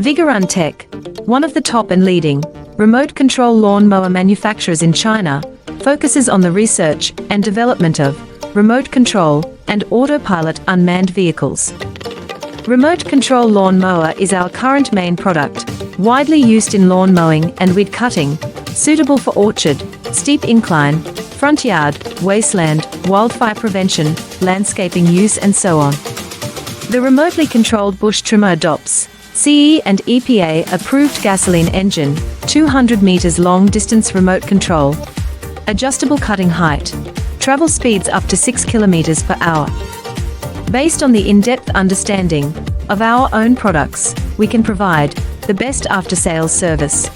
Vigorun Tech, one of the top and leading remote control lawn mower manufacturers in China, focuses on the research and development of remote control and autopilot unmanned vehicles. Remote control lawn mower is our current main product, widely used in lawn mowing and weed cutting, suitable for orchard, steep incline, front yard, wasteland, wildfire prevention, landscaping use and so on. The remotely controlled bush trimmer adopts CE and EPA approved gasoline engine, 200 meters long distance remote control, adjustable cutting height, travel speeds up to 6 kilometers per hour. Based on the in-depth understanding of our own products, we can provide the best after-sales service.